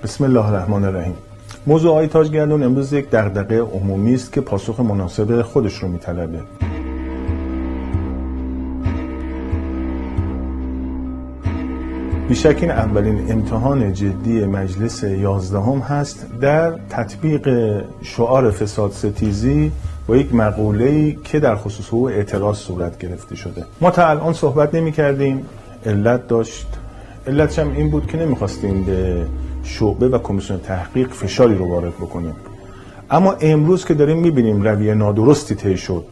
بسم الله الرحمن الرحیم. موضوع آقای تاجگردون امروز یک دغدغه عمومی است که پاسخ مناسب خودش رو میطلبه. بیشک این اولین امتحان جدی مجلس 11 هست در تطبیق شعار فساد ستیزی با یک مقوله‌ای که در خصوص او اعتراض صورت گرفته شده. ما تا الان صحبت نمی کردیم، علت داشت. علتش هم این بود که نمیخواستیم به شعبه و کمیسیون تحقیق فشاری رو وارد بکنیم. اما امروز که داریم میبینیم رویه نادرستی طی شد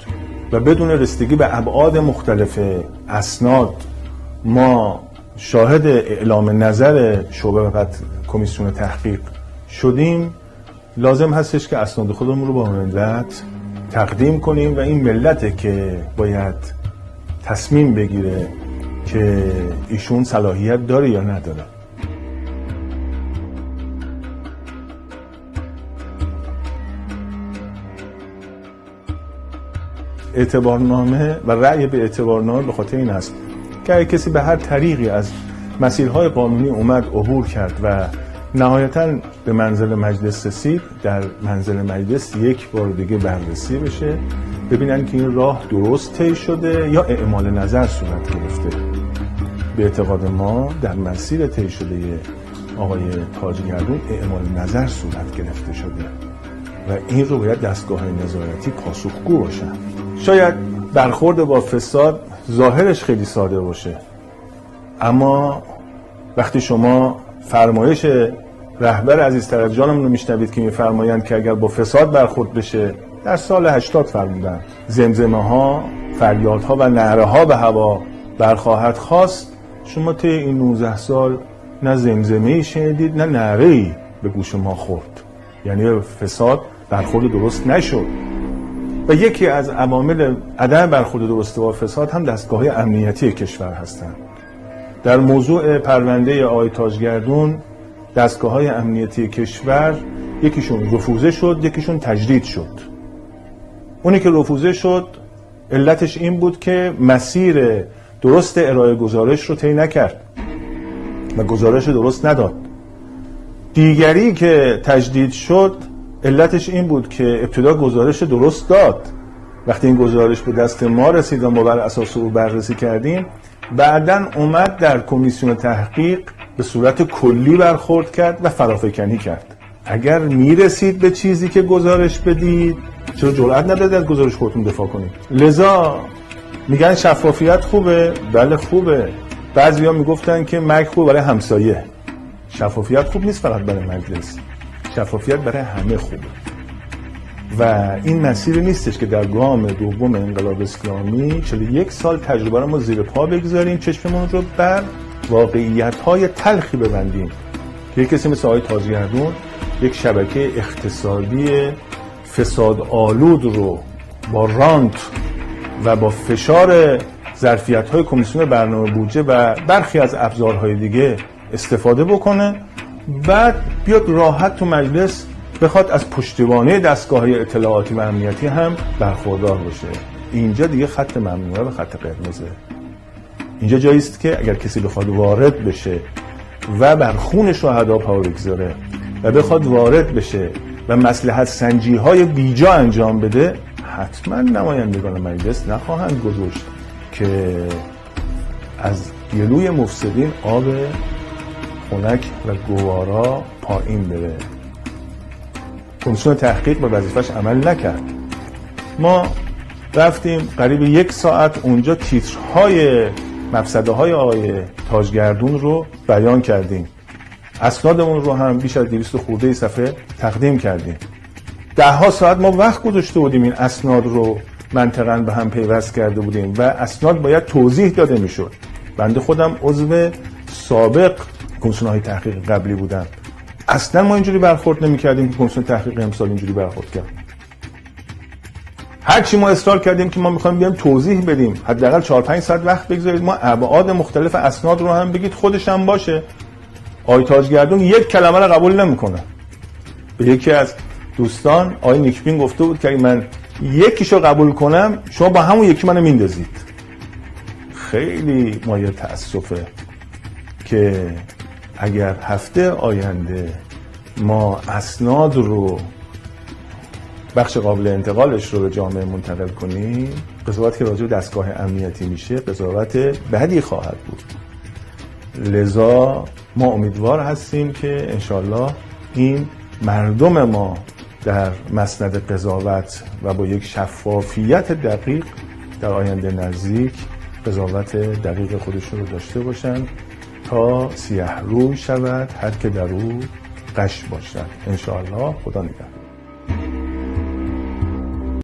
و بدون رسیدگی به ابعاد مختلف اسناد ما شاهد اعلام نظر شعبه و کمیسیون تحقیق شدیم، لازم هستش که اسناد خودمون رو با ملت تقدیم کنیم و این ملته که باید تصمیم بگیره که ایشون صلاحیت داره یا نداره. اعتبارنامه و رأی به اعتبارنامه به خاطر این است که اگه کسی به هر طریقی از مسیرهای قانونی اومد عبور کرد و نهایتاً به منزل مجلس رسید، در منزل مجلس یک بار دیگه بررسی بشه، ببینن که این راه درست طی شده یا اعمال نظر صورت گرفته. به اعتقاد ما در مسیر طی شده آقای تاجگردون اعمال نظر صورت گرفته شده و این رو باید دستگاه نظارتی پاسخگو باشن. شاید برخورد با فساد ظاهرش خیلی ساده باشه، اما وقتی شما فرمایش رهبر عزیز طرفجانمون رو میشنوید که میفرمایند که اگر با فساد برخورد بشه، در سال 80 فرمودن زمزمه ها، فریادها و نعره ها به هوا برخواهد خواست، شما طی این 19 سال نه زمزمه‌ای شنیدید نه نعره‌ای به گوش ما خورد. یعنی فساد برخورد درست نشد و یکی از عوامل عدم برخورد درست با فساد هم دستگاه‌های امنیتی کشور هستند. در موضوع پرونده آقای تاجگردون دستگاه‌های امنیتی کشور یکیشون رفوزه شد، یکیشون تجدید شد. اونی که رفوزه شد علتش این بود که مسیر درست ارائه گزارش رو طی نکرد و گزارش درست نداد. دیگری که تجدید شد علتش این بود که ابتدا گزارش درست داد. وقتی این گزارش به دست ما رسید و ما بر اساس او بررسی کردیم، بعداً اومد در کمیسیون تحقیق به صورت کلی برخورد کرد و فرافکنی کرد. اگر میرسید به چیزی که گزارش بدید، چرا جرئت ندارید از گزارش خودتون دفاع کنید؟ لذا میگن شفافیت خوبه. بله خوبه. بعضیا میگفتن که مرگ خوبه برای همسایه. شفافیت خوب نیست فقط برای مجلس، شفافیت برای همه خوبه و این مسیر نیستش که در گام دوم انقلاب اسلامی 41 سال تجربه رو ما زیر پا بگذاریم، چشممون رو بر واقعیت‌های تلخی ببندیم که یک کسی مثل آقای تاجگردون یک شبکه اقتصادی فساد آلود رو با رانت و با فشار ظرفیت‌های کمیسیون برنامه بودجه و برخی از ابزارهای دیگه استفاده بکنه، بعد بیاد راحت تو مجلس بخواد از پشتیبانی دستگاه‌های اطلاعاتی و امنیتی هم برخوردار باشه. اینجا دیگه خط ممنوعه و خط قرمزه. اینجا جایی است که اگر کسی بخواد وارد بشه و بر خون شهدا پا بگذاره و بخواد وارد بشه و مصلحت سنجی‌های بیجا انجام بده، حتما نمایندگان مجلس نخواهند گذاشت که از گلوی مفسدین آب خنک و گوارا پایین بره. کمیسیون تحقیق به وظیفش عمل نکرد. ما رفتیم قریب 1 ساعت اونجا تیترهای مفسده‌های آقای تاجگردون رو بیان کردیم. اسنادمون رو هم بیش از 200 خورده صفحه تقدیم کردیم. 10 ساعت ما وقت گذاشته بودیم این اسناد رو منطقاً به هم پیوست کرده بودیم و اسناد باید توضیح داده میشد. بنده خودم عضو سابق کمیسیون‌های تحقیق قبلی بودم. اصلا ما اینجوری برخورد نمی‌کردیم که کمیسیون تحقیق امسال اینجوری برخورد کرد. هرچی ما اصرار کردیم که ما می‌خوایم بیایم توضیح بدیم، حداقل 4-5 ساعت وقت بگذارید، ما ابعاد مختلف اسناد رو هم بگید، خودش هم باشه. آقای تاجگردون یک کلمه رو قبول نمی‌کنه. به یکی از دوستان آقای نیکبین گفته بود که اگه من یکیشو قبول کنم شما با همون یکی منو میندازید. خیلی مایه تأسفه که اگر هفته آینده ما اسناد رو بخش قابل انتقالش رو به جامعه منتقل کنیم، قضاوت که راجع به دستگاه امنیتی میشه قضاوت بدی خواهد بود. لذا ما امیدوار هستیم که انشالله این مردم ما در مسند قضاوت و با یک شفافیت دقیق در آینده نزدیک قضاوت دقیق خودشون رو داشته باشن تا سیه روی شود هر که در او غش باشد. انشالله. خدا نگهدار.